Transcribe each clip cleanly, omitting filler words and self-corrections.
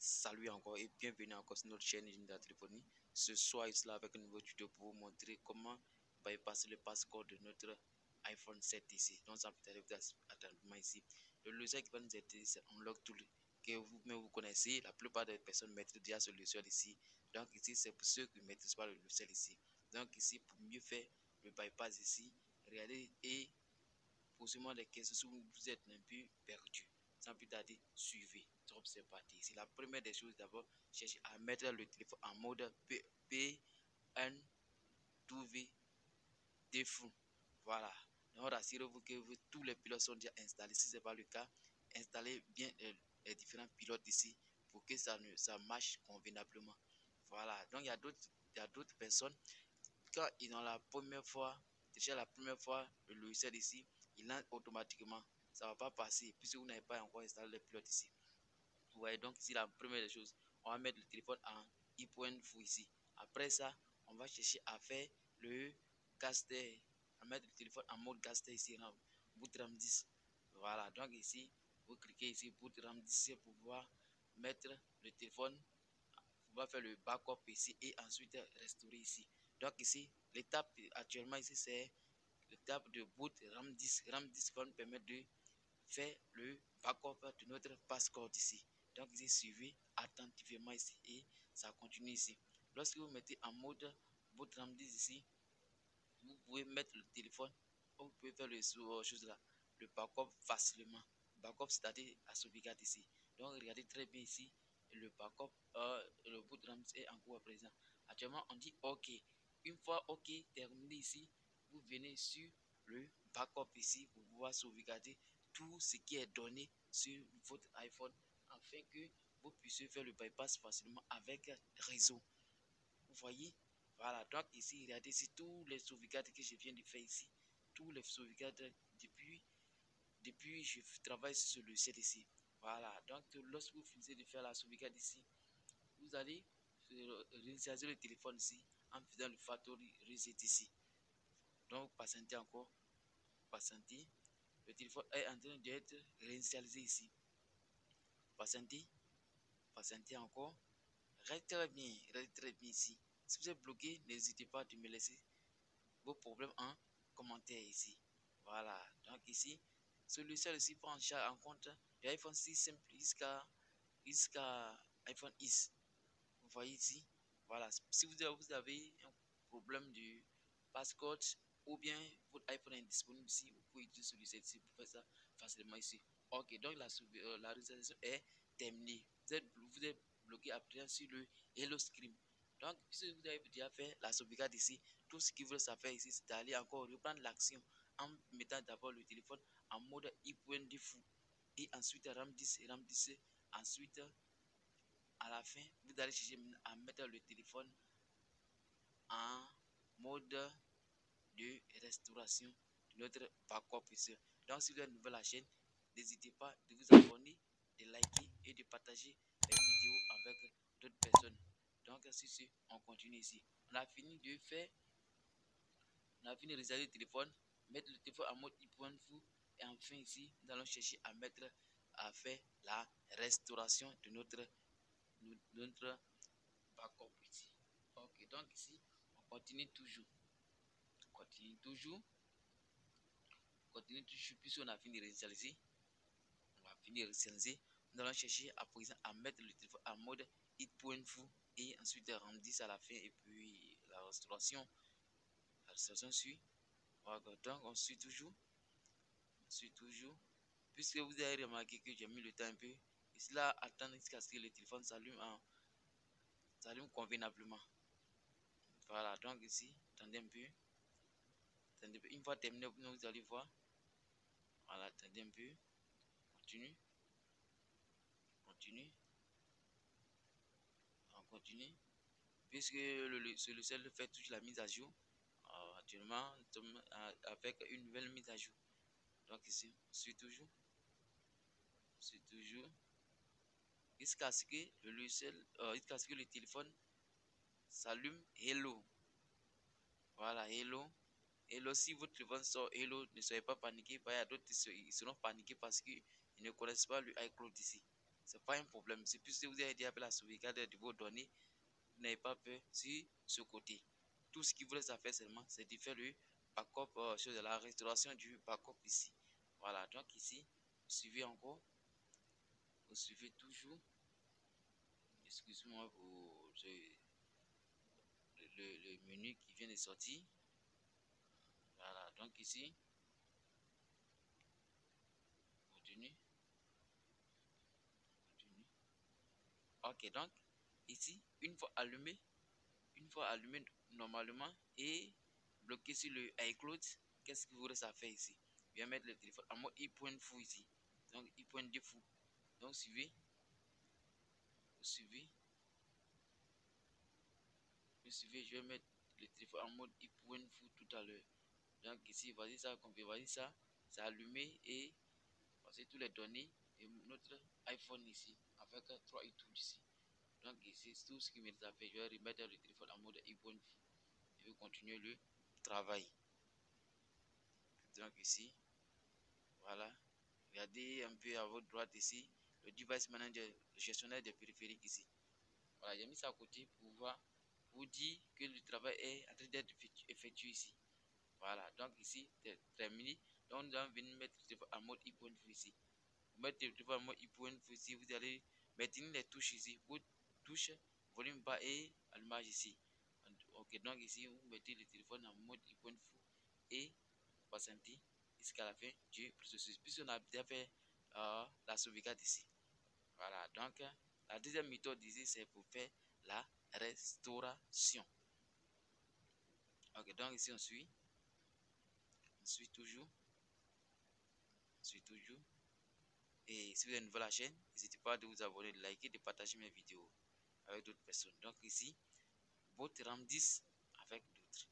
Salut encore et bienvenue encore sur notre chaîne Ninja Téléphonie. Ce soir, je suis là avec un nouveau tuto pour vous montrer comment bypasser le passcode de notre iPhone 7 ici. Donc, ça peut être attendez ici. Le logiciel qui va nous aider, c'est Unlock Tool que vous-même vous connaissez. La plupart des personnes maîtrisent déjà ce logiciel ici. Donc, ici, c'est pour ceux qui ne maîtrisent pas le logiciel ici. Donc, ici, pour mieux faire le bypass ici, regardez et posez-moi des questions si vous êtes un peu perdu. Sans plus tarder, suivez. Donc c'est parti. C'est la première des choses d'abord, cherchez à mettre le téléphone en mode PN2V défaut. Voilà. Donc rassurez-vous que tous les pilotes sont déjà installés. Si ce n'est pas le cas, installez bien les différents pilotes ici pour que ça marche convenablement. Voilà. Donc il y a d'autres personnes quand ils ont la première fois, déjà la première fois, le logiciel ici, il lance automatiquement. Ça ne va pas passer puisque vous n'avez pas encore installé le pilote ici. Vous voyez donc ici la première des choses, on va mettre le téléphone en i.fou ici. Après ça, on va chercher à faire le caster, à mettre le téléphone en mode caster ici, boot RAM 10. Voilà, donc ici, vous cliquez ici boot RAM 10 pour pouvoir mettre le téléphone, on va faire le backup ici et ensuite restaurer ici. Donc ici, l'étape actuellement ici, c'est l'étape de boot RAM 10. RAM 10 va nous permettre de faire le backup de notre passcode ici. Donc ici, suivez attentivement ici et ça continue ici. Lorsque vous mettez en mode boot RAM 10 ici, vous pouvez mettre le téléphone, vous pouvez faire les choses là, le backup facilement. Backup, c'est-à-dire la sauvegarde ici. Donc regardez très bien ici, le backup, le boot RAM est en cours à présent. Actuellement, on dit OK. Une fois OK terminé ici, vous venez sur le backup ici pour pouvoir sauvegarder tout ce qui est donné sur votre iPhone afin que vous puissiez faire le bypass facilement avec réseau. Vous voyez, voilà. Donc ici, regardez ici tous les sauvegardes que je viens de faire ici, tous les sauvegardes depuis je travaille sur le site ici. Voilà. Donc lorsque vous finissez de faire la sauvegarde ici, vous allez réinitialiser le téléphone ici en faisant le factory reset ici. Donc patientez encore, patientez. Le téléphone est en train d'être réinitialisé ici. Patientez, patientez encore. Reste très bien ici. Si vous êtes bloqué, n'hésitez pas à me laisser vos problèmes en commentaire ici. Voilà. Donc ici, celui-ci aussi prend en compte de iPhone 6 simple jusqu'à iPhone X. Vous voyez ici. Voilà. Si vous avez un problème de passcode ou bien votre iPhone est disponible ici, vous pouvez utiliser celui-ci ici pour faire ça facilement ici. Ok, donc la résolution est terminée. Vous êtes bloqué après sur le Hello Screen. Donc, si vous avez déjà fait la sauvegarde ici, tout ce qu'il vous reste à faire ici, c'est d'aller encore reprendre l'action en mettant d'abord le téléphone en mode i.fou et ensuite RAM 10 et RAM 10. Ensuite, à la fin, vous allez chercher à mettre le téléphone en mode de restauration de notre backup ici. Donc, si vous êtes nouveau à la chaîne, n'hésitez pas de vous abonner, de liker et de partager les vidéos avec d'autres personnes. Donc, si on continue ici. On a fini de faire, on a fini de réserver le téléphone, mettre le téléphone en mode i.fou et enfin ici, nous allons chercher à faire la restauration de notre backup ici. Ok, donc ici, on continue toujours. Continue toujours puisqu'on a fini de réinitialiser. On va finir de réinitialiser. Nous allons chercher à présent à mettre le téléphone en mode i.fou et ensuite rendre 10 à la fin et puis la restauration. La restauration suit. Donc on suit toujours. Puisque vous avez remarqué que j'ai mis le temps un peu. Et cela attend jusqu'à ce que le téléphone s'allume convenablement. Voilà, donc ici, attendez un peu. Une fois terminé, vous allez voir. Voilà, attendez un peu. Continue. On continue. Puisque ce logiciel fait toujours la mise à jour. Actuellement, nous sommes avec une nouvelle mise à jour. Donc ici, on suit toujours. Jusqu'à ce que le logiciel, jusqu'à ce que le téléphone s'allume Hello. Voilà, Hello. Hello, si votre téléphone sort Hello, ne soyez pas paniqués. Il y a d'autres qui seront paniqués parce qu'ils ne connaissent pas le iCloud ici. c'est pas un problème. C'est plus que vous avez déjà fait la sauvegarde de vos données, vous n'avez pas peur sur ce côté. Tout ce qu'il vous reste à faire seulement, c'est de faire le backup sur la restauration du backup ici. Voilà, donc ici, vous suivez encore, vous suivez toujours. Excusez-moi pour le menu qui vient de sortir. Voilà, donc ici, continue. Ok, donc ici, une fois allumé normalement et bloqué sur le iCloud, qu'est-ce qu'il vous reste à faire ici? Je vais mettre le téléphone en mode i.fou ici. Donc i.defou. Donc suivez, vous suivez, je vais mettre le téléphone en mode i.fou tout à l'heure. Donc ici, voici ça, voici ça, c'est allumé et voici toutes les données de notre iPhone ici avec 3 iTunes ici. Donc ici, c'est tout ce qui me reste à faire. Je vais remettre le téléphone en mode i.fou. Je vais continuer le travail. Donc ici, voilà, regardez un peu à votre droite ici, le device manager, le gestionnaire des périphériques ici. Voilà, j'ai mis ça à côté pour vous dire que le travail est en train d'être effectué ici. Voilà, donc ici, c'est terminé. Donc nous allons venir mettre en mode i.fou ici. Vous mettez le en mode i.fou ici, vous allez maintenir les touches ici, votre touche, volume bas et allumage ici. Ok, donc ici, vous mettez le téléphone en mode i.fou et patienter jusqu'à la fin du processus, puisqu'on a déjà fait la sauvegarde ici. Voilà, donc la deuxième méthode ici, c'est pour faire la restauration. Ok, donc ici on suit toujours, et si vous êtes nouveau à la chaîne, n'hésitez pas à vous abonner, de liker, de partager mes vidéos avec d'autres personnes. Donc ici, boot RAM 10 avec d'autres.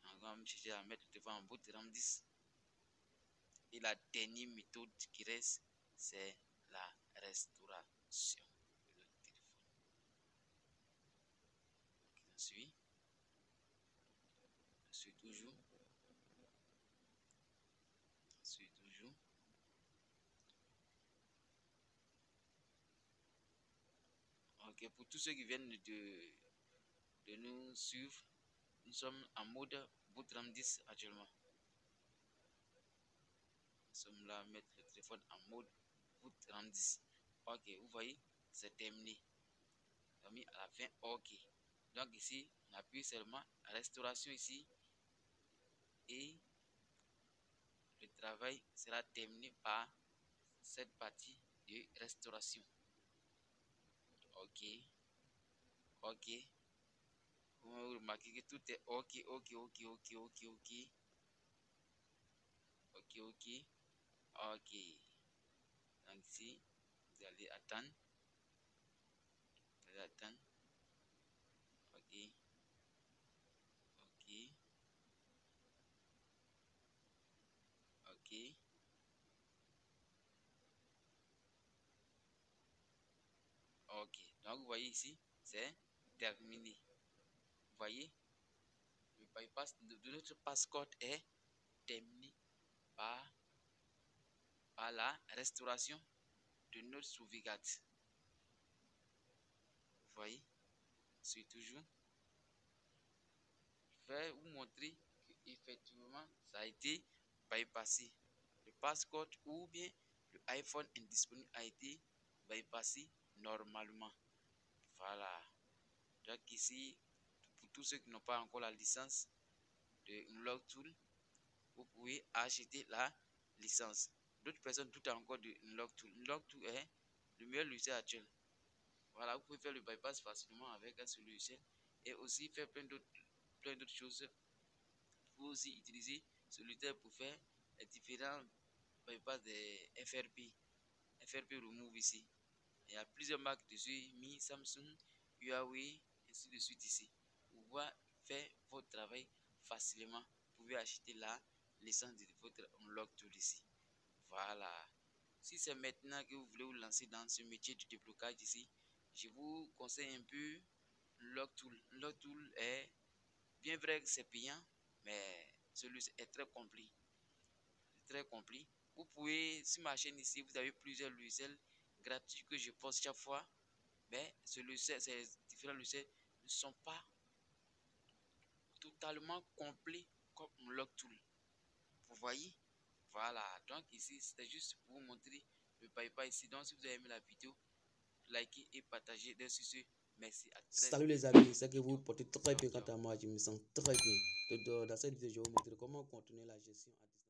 On va chercher à mettre devant un boot RAM 10. Et la dernière méthode qui reste, c'est la restauration de notre téléphone. Donc, je suis toujours. Ok, pour tous ceux qui viennent de nous suivre, nous sommes en mode boot RAM 10 actuellement. Nous sommes là à mettre le téléphone en mode boot RAM 10. Ok, vous voyez, c'est terminé. On a mis à la fin OK. Donc ici, on appuie seulement à restauration ici et le travail sera terminé par cette partie de restauration. Ok, ok. Vous remarquez que tout est ok. Donc ici, vous allez attendre. Ok. Donc vous voyez ici, c'est terminé. Vous voyez, le bypass de notre passcode est terminé par la restauration de notre sauvegarde. Vous voyez, c'est toujours. Je vais vous montrer qu'effectivement, ça a été bypassé. Le passcode ou bien le iPhone indisponible a été bypassé normalement. Voilà. Donc ici, pour tous ceux qui n'ont pas encore la licence de Unlock Tool, vous pouvez acheter la licence. D'autres personnes doutent encore de Unlock Tool. Unlock Tool est le meilleur logiciel actuel. Voilà, vous pouvez faire le bypass facilement avec ce logiciel et aussi faire plein d'autres choses. Vous pouvez aussi utiliser ce logiciel pour faire les différents bypass des FRP. FRP Remove ici. Il y a plusieurs marques dessus, Mi, Samsung, Huawei, ainsi de suite ici. Pour pouvoir faire votre travail facilement, vous pouvez acheter la licence de votre Unlock Tool ici. Voilà. Si c'est maintenant que vous voulez vous lancer dans ce métier du déblocage ici, je vous conseille un peu Unlock Tool. Unlock Tool est bien vrai que c'est payant, mais celui-ci est très complet. Vous pouvez, sur ma chaîne ici, vous avez plusieurs logiciels gratuits que je poste chaque fois, mais ces différents logiciels ne sont pas totalement complets comme Unlocktool. Vous voyez? Voilà, donc ici c'était juste pour vous montrer le PayPal ici. Donc si vous avez aimé la vidéo, likez et partagez. Dessus ce, merci. Salut les amis, c'est que vous portez très bien. Quant à moi, je me sens très bien. Dans cette vidéo, je vais vous montrer comment contourner la gestion à distance.